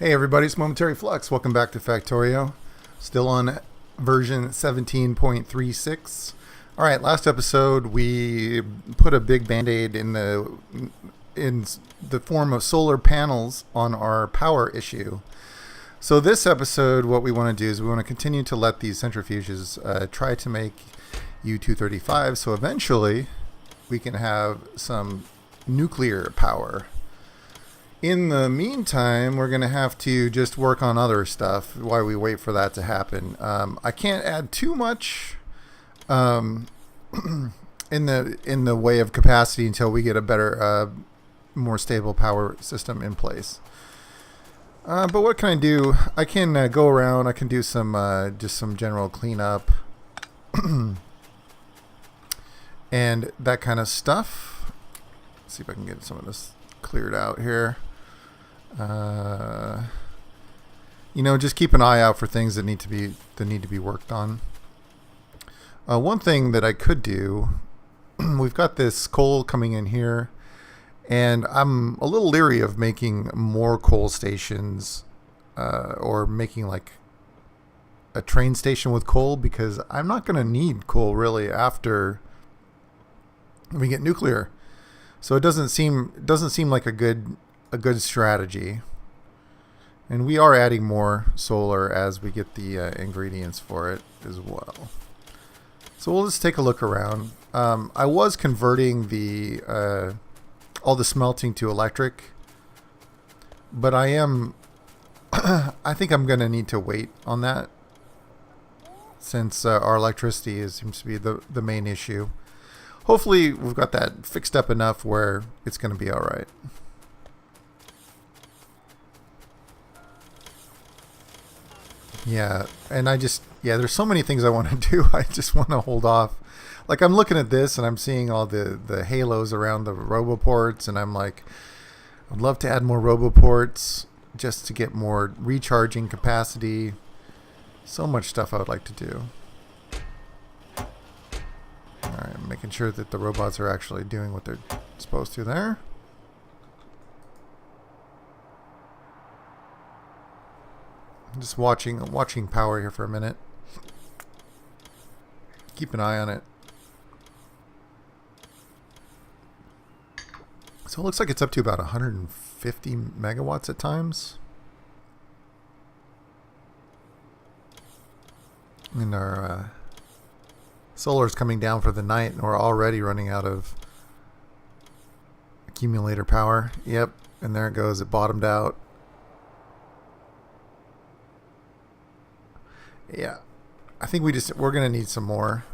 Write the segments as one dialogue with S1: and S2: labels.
S1: Hey everybody, it's Momentary Flux. Welcome back to Factorio. Still on version 17.36. All right, last episode we put a big band-aid in the form of solar panels on our power issue. So this episode, what we want to do is we want to continue to let these centrifuges try to make U-235, so eventually we can have some nuclear power. In the meantime, we're going to have to just work on other stuff while we wait for that to happen. I can't add too much in the way of capacity until we get a better, more stable power system in place. But what can I do? I can go around. I can do some just some general cleanup and that kind of stuff. Let's see if I can get some of this cleared out here. Just keep an eye out for things that need to be worked on. One thing that I could do, we've got this coal coming in here, and I'm a little leery of making more coal stations, or making like a train station with coal, because I'm not going to need coal really after we get nuclear. So it doesn't seem like a good strategy. And we are adding more solar as we get the ingredients for it as well. So we'll just take a look around. I was converting the all the smelting to electric, but I think I'm going to need to wait on that, since our electricity seems to be the main issue. Hopefully we've got that fixed up enough where it's going to be all right. Yeah, and there's so many things I want to do. I just want to hold off. Like, I'm looking at this and I'm seeing all the halos around the roboports, and I'm like, I'd love to add more roboports just to get more recharging capacity. So much stuff I would like to do. Alright, making sure that the robots are actually doing what they're supposed to there. I'm just watching power here for a minute. Keep an eye on it. So it looks like it's up to about 150 megawatts at times. And our solar is coming down for the night, and we're already running out of accumulator power. Yep, and there it goes. It bottomed out. Yeah, I think we're gonna need some more.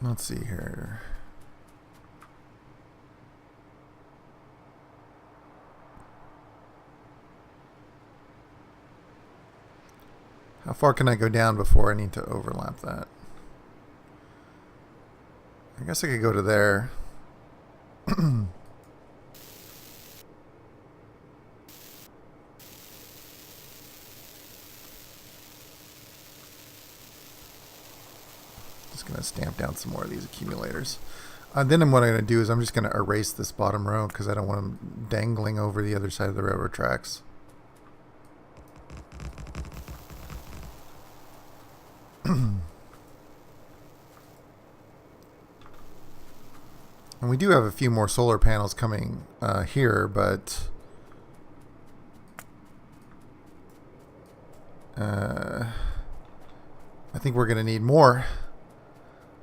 S1: Let's see here. How far can I go down before I need to overlap that? I guess I could go to there. Just gonna stamp down some more of these accumulators. Then what I'm gonna do is I'm just gonna erase this bottom row, because I don't want them dangling over the other side of the railroad tracks. And we do have a few more solar panels coming here, but I think we're going to need more.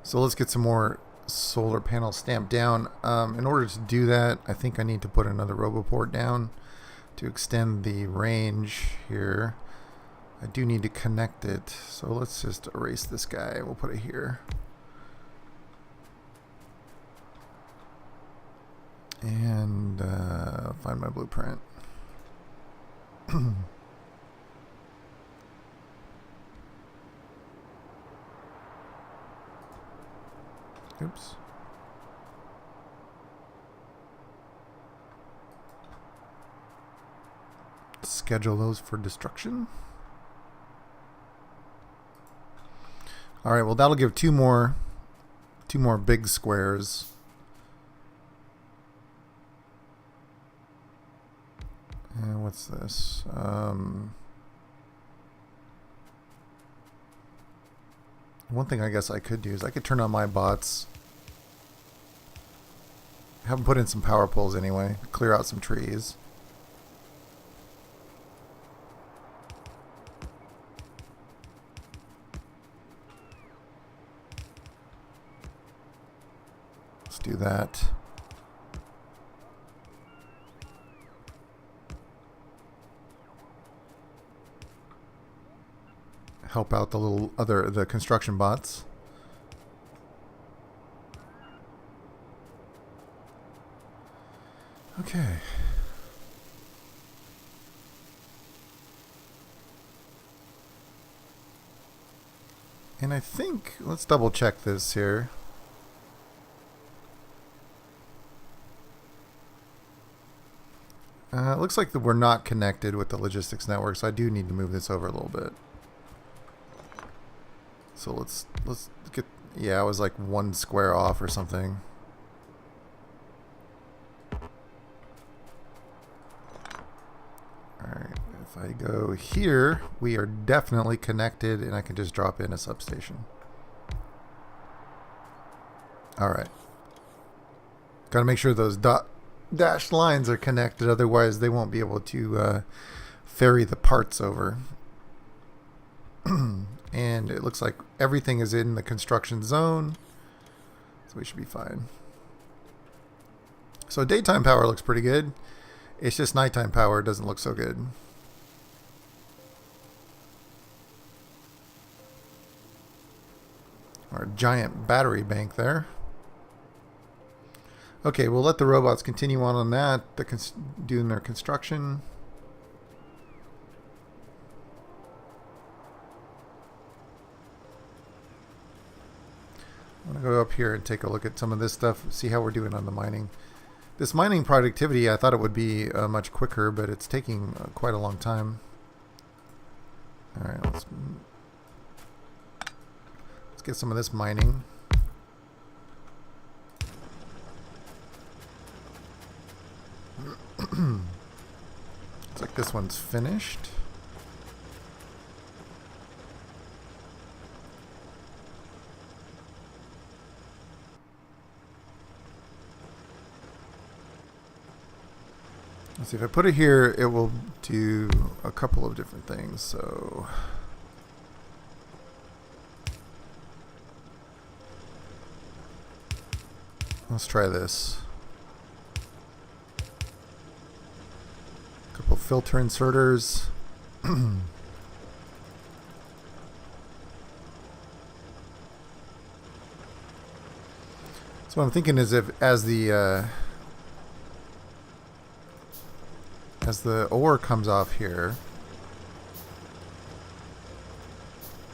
S1: So let's get some more solar panels stamped down. In order to do that, I think I need to put another roboport down to extend the range here. I do need to connect it, so let's just erase this guy. We'll put it here. And find my blueprint. Oops. Schedule those for destruction. All right, well, that'll give two more 2 more big squares. And what's this? One thing I guess I could do is I could turn on my bots. Have them put in some power poles anyway. Clear out some trees. Let's do that. Help out the construction bots. Okay. And I think, let's double check this here. It looks like we're not connected with the logistics network, so I do need to move this over a little bit. So let's get, yeah, I was like 1 square off or something. Alright, if I go here, we are definitely connected and I can just drop in a substation. Alright. Gotta make sure those dashed lines are connected, otherwise they won't be able to ferry the parts over. And it looks like everything is in the construction zone, so we should be fine. So daytime power looks pretty good. It's just nighttime power doesn't look so good. Our giant battery bank there. Okay, we'll let the robots continue on that. They're doing their construction. I'm going to go up here and take a look at some of this stuff, see how we're doing on the mining. This mining productivity, I thought it would be much quicker, but it's taking quite a long time. Alright, let's get some of this mining. Looks like this one's finished. Let's see, if I put it here, it will do a couple of different things. So let's try this. A couple of filter inserters. So what I'm thinking is, if as the ore comes off here,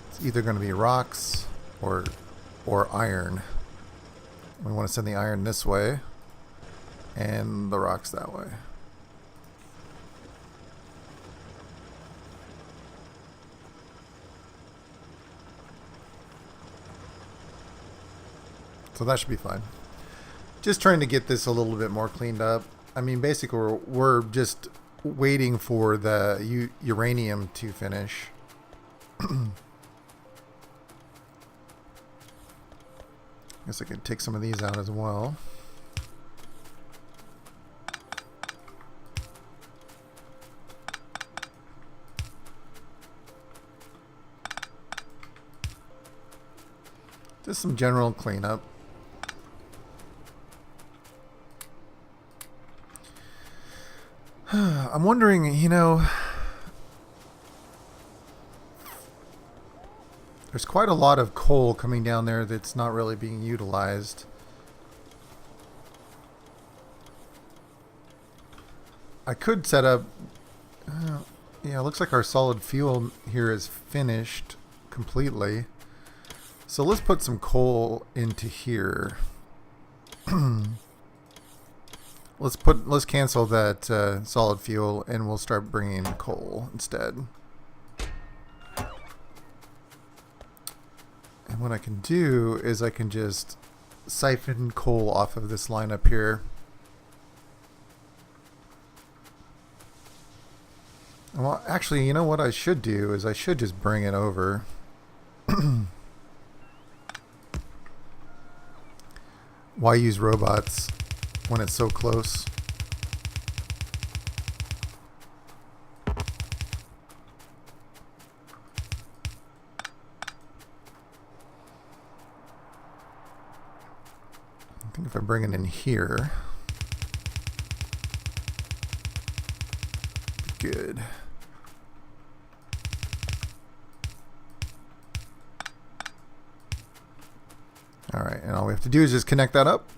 S1: it's either going to be rocks or iron. We want to send the iron this way and the rocks that way. So that should be fine. Just trying to get this a little bit more cleaned up. I mean, basically, we're just waiting for the uranium to finish. Guess I could take some of these out as well. Just some general cleanup. I'm wondering, you know, there's quite a lot of coal coming down there that's not really being utilized. I could set up, yeah, it looks like our solid fuel here is finished completely. So let's put some coal into here. Let's cancel that solid fuel and we'll start bringing in coal instead. And what I can do is I can just siphon coal off of this line up here. Well, actually, you know what I should do is I should just bring it over. Why use robots when it's so close? I think if I bring it in here, good. All right, and all we have to do is just connect that up.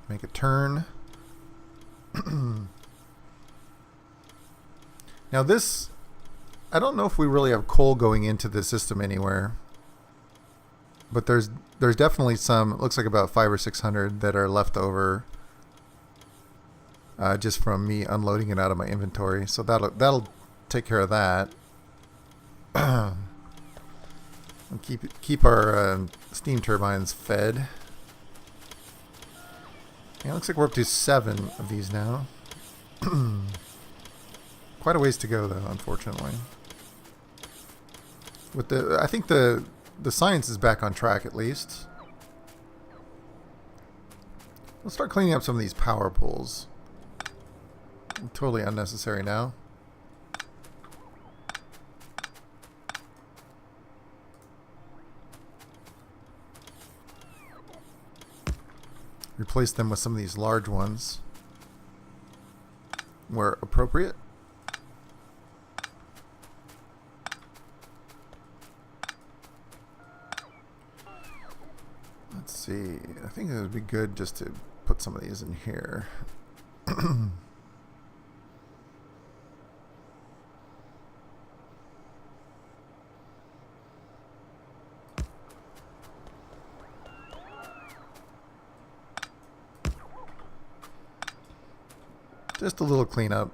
S1: Make a turn. Now this, I don't know if we really have coal going into the system anywhere, but there's definitely some. It looks like about 500 or 600 that are left over, just from me unloading it out of my inventory. So that'll take care of that. And keep our steam turbines fed. Yeah, it looks like we're up to 7 of these now. Quite a ways to go, though, unfortunately. With I think the science is back on track at least. Let's start cleaning up some of these power pools. Totally unnecessary now. Replace them with some of these large ones where appropriate. Let's see. I think it would be good just to put some of these in here. Just a little cleanup,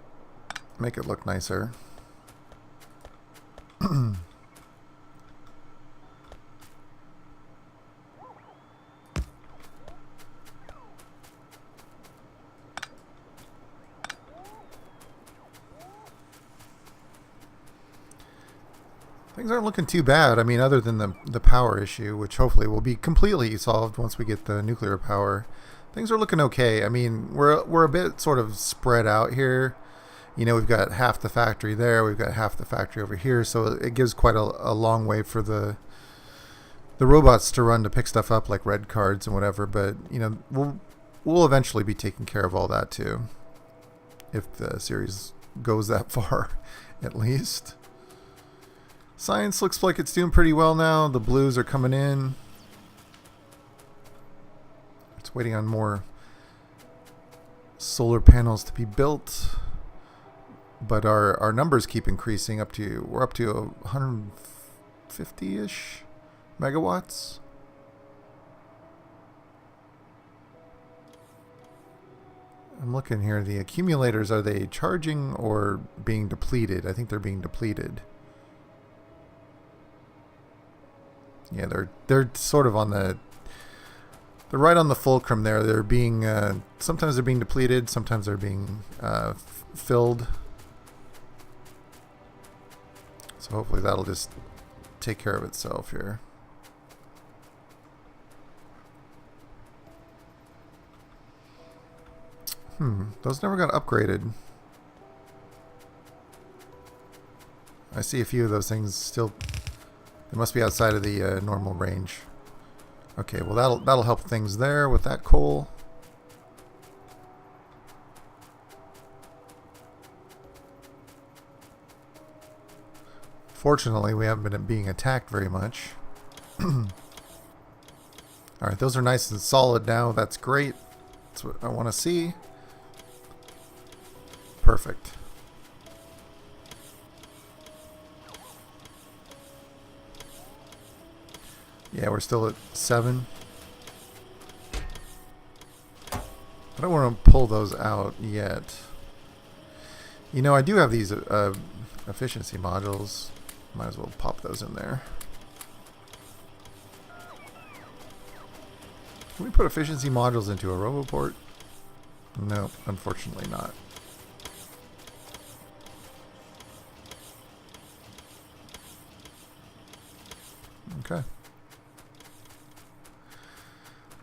S1: make it look nicer. Things aren't looking too bad. I mean, other than the power issue, which hopefully will be completely solved once we get the nuclear power. Things are looking okay. I mean, we're a bit sort of spread out here. You know, we've got half the factory there, we've got half the factory over here, so it gives quite a long way for the robots to run to pick stuff up like red cards and whatever. But you know, we'll eventually be taking care of all that too, if the series goes that far, at least. Science looks like it's doing pretty well now. The blues are coming in. Waiting on more solar panels to be built, but our numbers keep increasing. We're up to 150-ish megawatts. I'm looking here. The accumulators, are they charging or being depleted? I think they're being depleted. Yeah, they're sort of on the. They're right on the fulcrum there. They're being sometimes they're being depleted, sometimes they're being filled. So hopefully that'll just take care of itself here. Those never got upgraded. I see a few of those things still. They must be outside of the normal range. Okay, well that'll help things there with that coal. Fortunately, we haven't been being attacked very much. Alright, those are nice and solid now. That's great. That's what I want to see. Perfect. Yeah, we're still at 7. I don't want to pull those out yet. You know, I do have these efficiency modules. Might as well pop those in there. Can we put efficiency modules into a roboport? No, unfortunately not. Okay.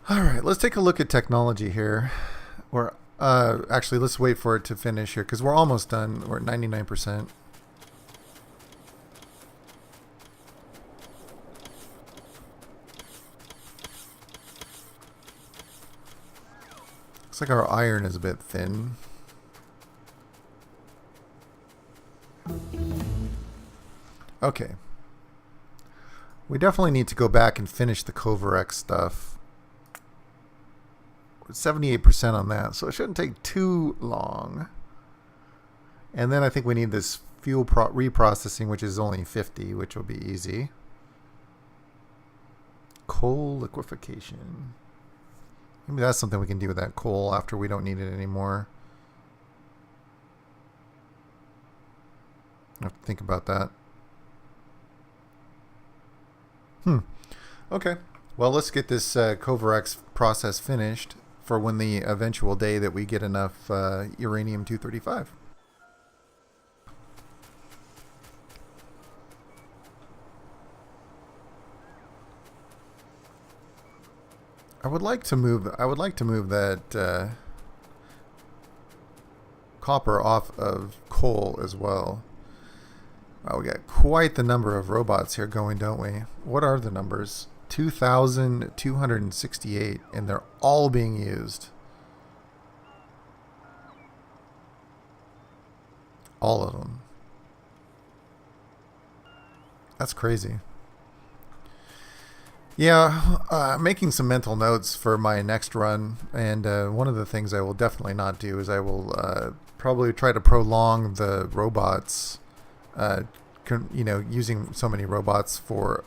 S1: All right, let's take a look at technology here. Actually, let's wait for it to finish here because we're almost done. We're at 99%. Looks like our iron is a bit thin. Okay. We definitely need to go back and finish the Covarex stuff. We're 78% on that, so it shouldn't take too long. And then I think we need this fuel reprocessing, which is only 50, which will be easy. Coal liquefaction. Maybe that's something we can do with that coal after we don't need it anymore. I have to think about that. Okay. Well, let's get this Covarex process finished for when the eventual day that we get enough uranium-235. I would like to move that copper off of coal as well. Wow, we got quite the number of robots here going, don't we? What are the numbers? 2,268, and they're all being used. All of them. That's crazy. Yeah, making some mental notes for my next run, and one of the things I will definitely not do is I will probably try to prolong the robots, using so many robots for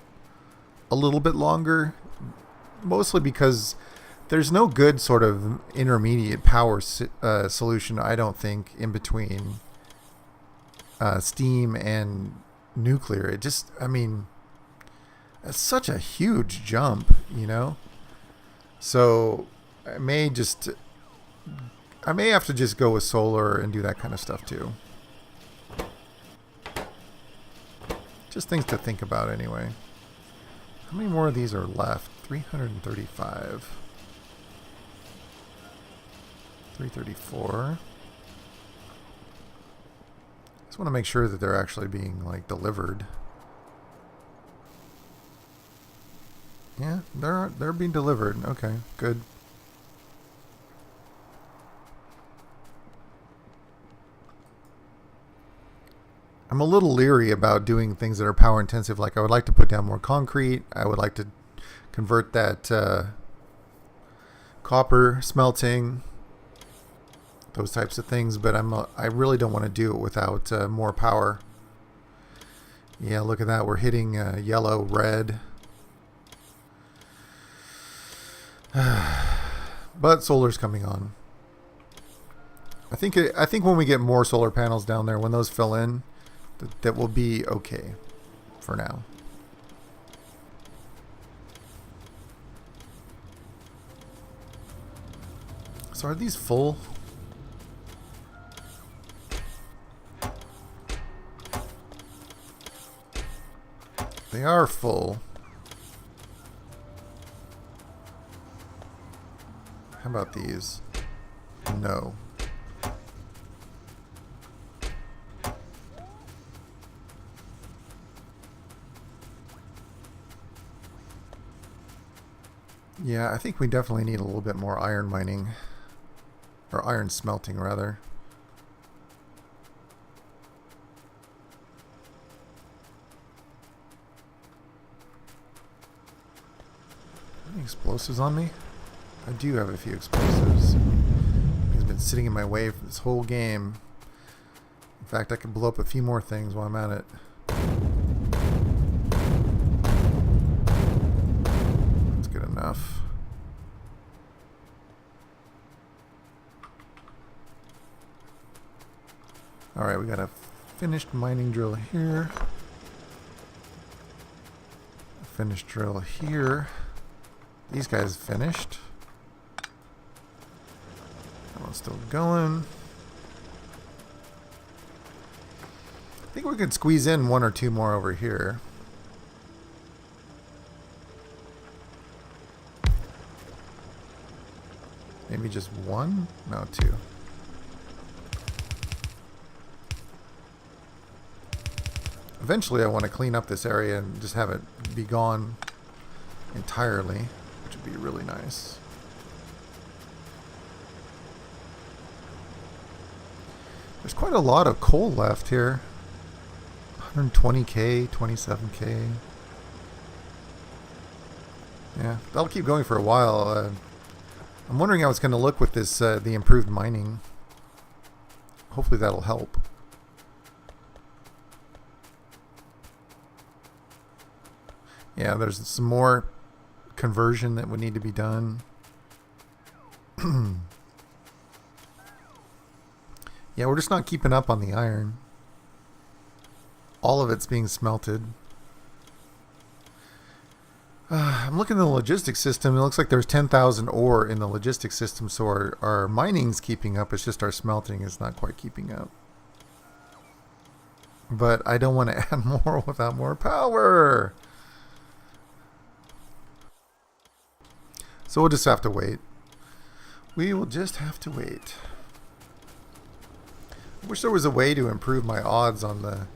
S1: a little bit longer, mostly because there's no good sort of intermediate power solution, I don't think, in between steam and nuclear. It just, I mean, it's such a huge jump, you know? So I may have to just go with solar and do that kind of stuff too. Just things to think about anyway. How many more of these are left? 335. 334. Just want to make sure that they're actually being delivered. Yeah, they're being delivered. Okay, good. I'm a little leery about doing things that are power intensive. Like I would like to put down more concrete. I would like to convert that copper smelting, those types of things. But I really don't want to do it without more power. Yeah, look at that. We're hitting yellow, red. But solar's coming on. I think when we get more solar panels down there, when those fill in, that will be okay for now. So are these full? They are full. How about these? No. Yeah, I think we definitely need a little bit more iron mining. Or iron smelting, rather. Any explosives on me? I do have a few explosives. He's been sitting in my way for this whole game. In fact, I could blow up a few more things while I'm at it. That's good enough. Alright, we got a finished mining drill here. A finished drill here. These guys finished. one's still going. I think we could squeeze in one or two more over here. Maybe just one? No, two. Eventually I want to clean up this area and just have it be gone entirely, which would be really nice. There's quite a lot of coal left here. 120k, 27k. Yeah, that'll keep going for a while. I'm wondering how it's going to look with this, the improved mining. Hopefully that'll help. Yeah, there's some more conversion that would need to be done. Yeah, we're just not keeping up on the iron. All of it's being smelted. I'm looking at the logistics system. It looks like there's 10,000 ore in the logistics system, so our mining's keeping up. It's just our smelting is not quite keeping up. But I don't want to add more without more power. So we'll just have to wait. We will just have to wait. I wish there was a way to improve my odds on the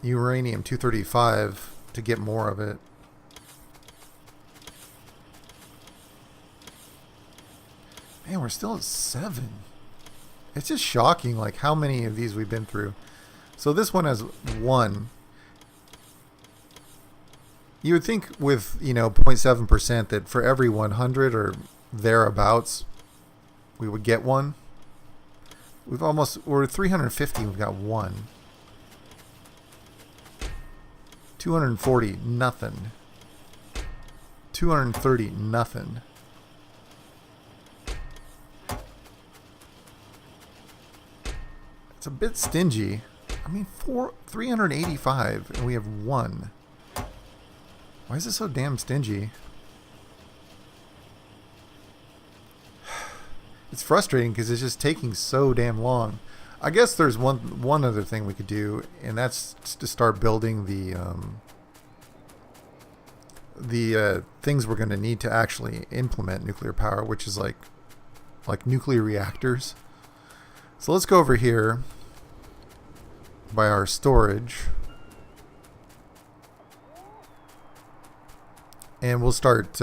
S1: uranium 235 to get more of it. Man, we're still at 7. It's just shocking, like how many of these we've been through. So this one has 1. You would think with, 0.7% that for every 100 or thereabouts, we would get one. We're 350, we've got 1. 240, nothing. 230, nothing. It's a bit stingy. I mean, 385, and we have 1. Why is it so damn stingy? It's frustrating because it's just taking so damn long. I guess there's one other thing we could do, and that's to start building the things we're going to need to actually implement nuclear power, which is like nuclear reactors. So let's go over here by our storage, and we'll start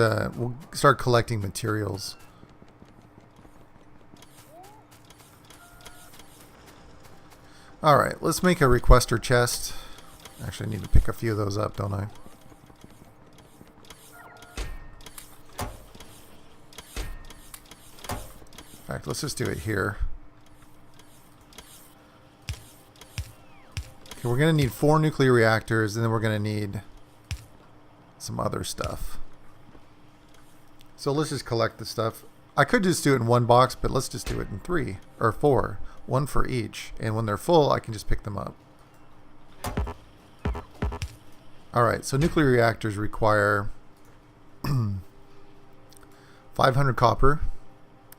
S1: collecting materials. Alright, let's make a requester chest. Actually, I need to pick a few of those up, don't I? In fact, let's just do it here. Okay, we're going to need 4 nuclear reactors, and then we're going to need some other stuff. So let's just collect the stuff. I could just do it in one box, but let's just do it in 3 or 4. 1 for each, and when they're full I can just pick them up. Alright, so nuclear reactors require 500 copper.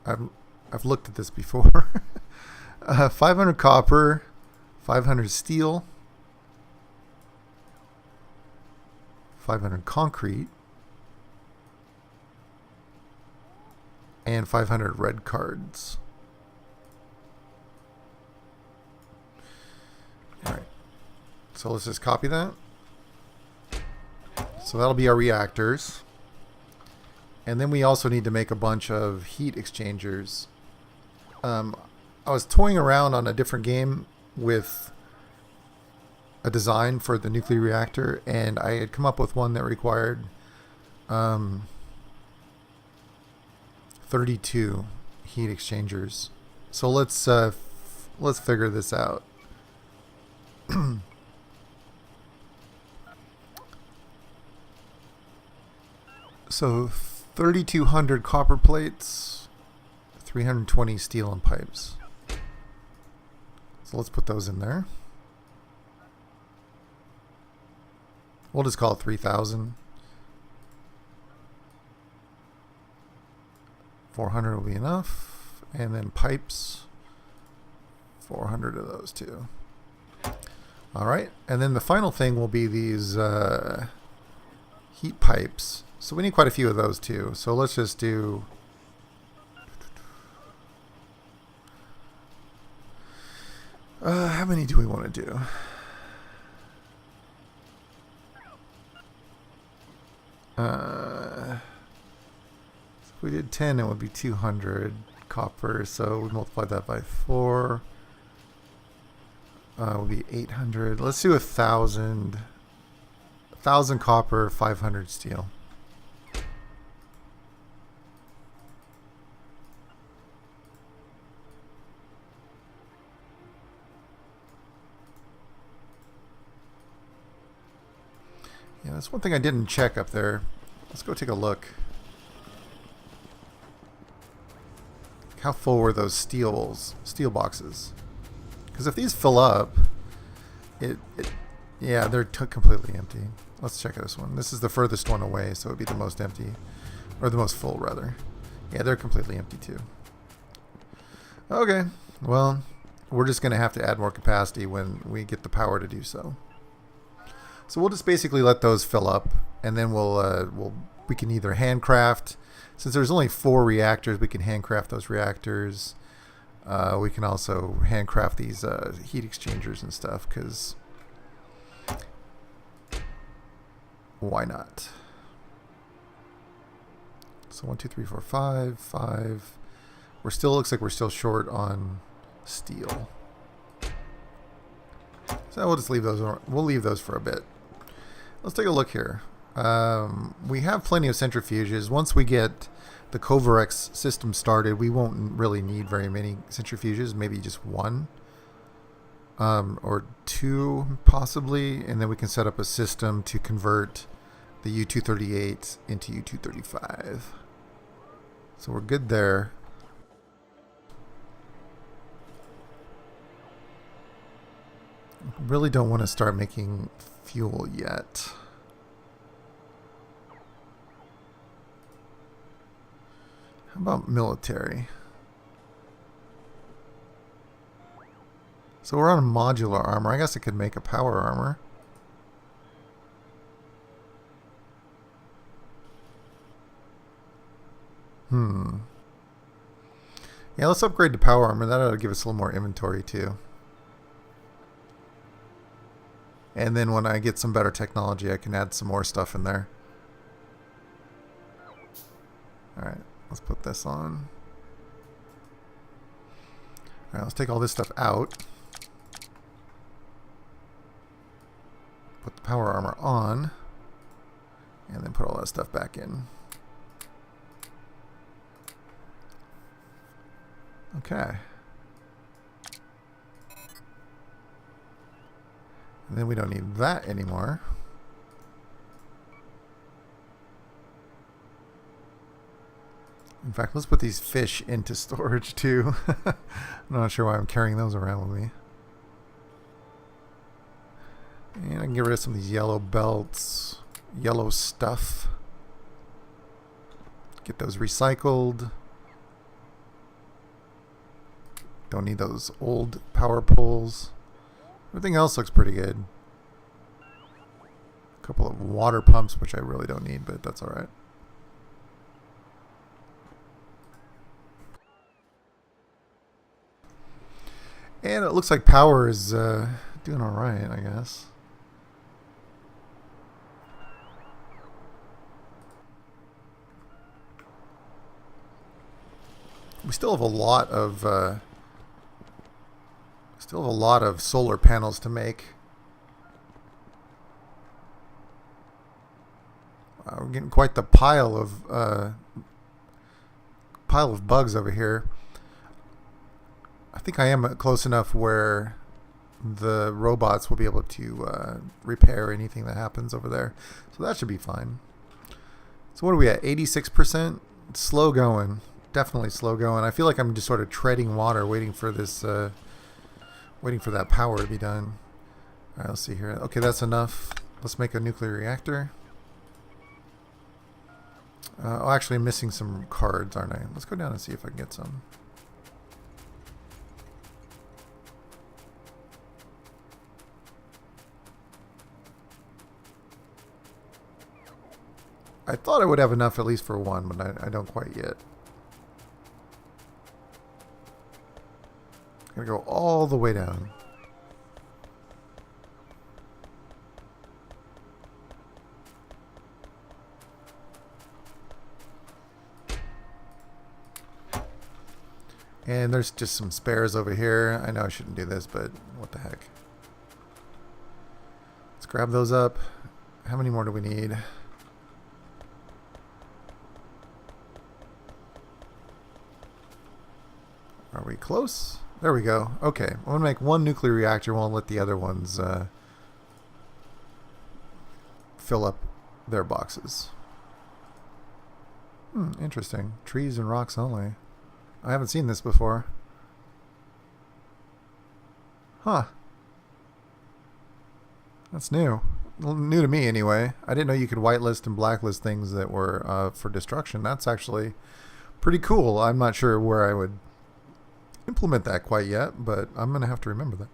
S1: I've looked at this before. 500 copper, 500 steel, 500 concrete, and 500 red cards. Alright, so let's just copy that. So that'll be our reactors. And then we also need to make a bunch of heat exchangers. I was toying around on a different game with a design for the nuclear reactor, and I had come up with one that required 32 heat exchangers. So let's figure this out. So 3,200 copper plates, 320 steel and pipes. So let's put those in there. We'll just call it 3,000. 400 will be enough. And then pipes. 400 of those too. Alright, and then the final thing will be these heat pipes. So we need quite a few of those too. So let's just do... how many do we want to do? If we did 10, it would be 200 copper. So we multiply that by 4. Would be 800. Let's do 1,000. 1,000 copper, 500 steel. Yeah, that's one thing I didn't check up there. Let's go take a look. How full were those steel boxes? Because if these fill up, yeah, they're completely empty. Let's check this one. This is the furthest one away, so it would be the most empty, or the most full rather. Yeah, they're completely empty too. Okay, well, we're just going to have to add more capacity when we get the power to do so. So we'll just basically let those fill up, and then we can either handcraft. Since there's only 4 reactors, we can handcraft those reactors. We can also handcraft these heat exchangers and stuff, because why not? So 1, 2, 3, 4, 5, 5. Looks like we're still short on steel. So we'll just leave those. We'll leave those for a bit. Let's take a look here. We have plenty of centrifuges. Once we get the Kovarex system started, we won't really need very many centrifuges, maybe just 1 or 2 possibly, and then we can set up a system to convert the U-238 into U-235. So we're good there. Really don't want to start making fuel yet. How about military? So we're on a modular armor. I guess I could make a power armor. Yeah, let's upgrade to power armor. That ought to give us a little more inventory too. And then when I get some better technology, I can add some more stuff in there. Alright, let's put this on. Alright, let's take all this stuff out. Put the power armor on. And then put all that stuff back in. Okay. And then we don't need that anymore. In fact, let's put these fish into storage too. I'm not sure why I'm carrying those around with me. And I can get rid of some of these yellow belts, yellow stuff. Get those recycled. Don't need those old power poles. Everything else looks pretty good. A couple of water pumps, which I really don't need, but that's alright. And it looks like power is doing alright, I guess. We still have a lot of solar panels to make. We're getting quite the pile of bugs over here. I think I am close enough where the robots will be able to repair anything that happens over there. So that should be fine. So what are we at? 86%? It's slow going. Definitely slow going. I feel like I'm just sort of treading water, waiting for this, waiting for that power to be done. All right, let's see here. Okay, that's enough. Let's make a nuclear reactor. Oh, actually, I'm missing some cards, aren't I? Let's go down and see if I can get some. I thought I would have enough at least for one, but I don't quite yet. Gotta go all the way down. And there's just some spares over here. I know I shouldn't do this, but what the heck. Let's grab those up. How many more do we need? Are we close? There we go. Okay, I'm going to make one nuclear reactor. Won't let the other ones fill up their boxes. Interesting. Trees and rocks only. I haven't seen this before. Huh. That's new. Well, new to me anyway. I didn't know you could whitelist and blacklist things that were for destruction. That's actually pretty cool. I'm not sure where I would implement that quite yet, but I'm going to have to remember that.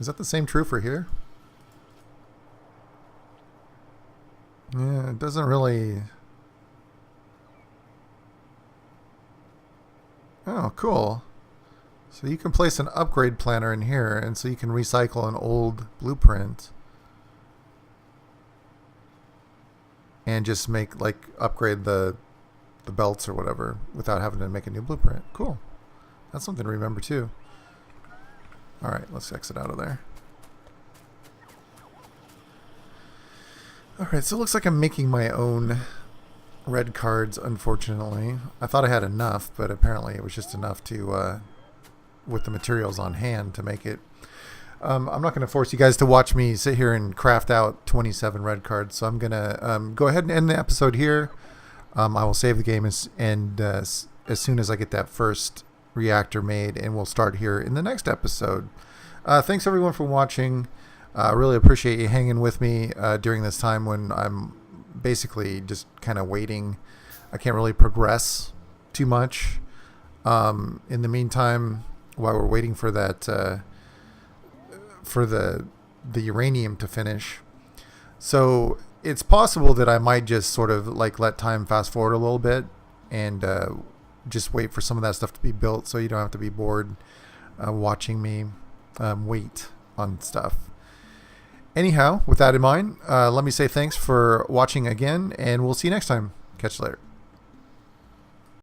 S1: Is that the same true for here? Yeah, it doesn't really... Oh, cool. So you can place an upgrade planner in here, and so you can recycle an old blueprint and just make, like, upgrade the belts or whatever without having to make a new blueprint. Cool. That's something to remember too. Alright, let's exit out of there. Alright, so it looks like I'm making my own red cards, unfortunately. I thought I had enough, but apparently it was just enough to, with the materials on hand to make it. I'm not going to force you guys to watch me sit here and craft out 27 red cards, so I'm going to go ahead and end the episode here. I will save the game as soon as I get that first reactor made, and we'll start here in the next episode. Thanks everyone for watching. I really appreciate you hanging with me during this time when I'm basically just kind of waiting. I can't really progress too much. In the meantime, while we're waiting for that for the uranium to finish, so it's possible that I might just sort of like let time fast forward a little bit and just wait for some of that stuff to be built, so you don't have to be bored watching me wait on stuff. Anyhow, with that in mind, let me say thanks for watching again, and we'll see you next time. Catch you later.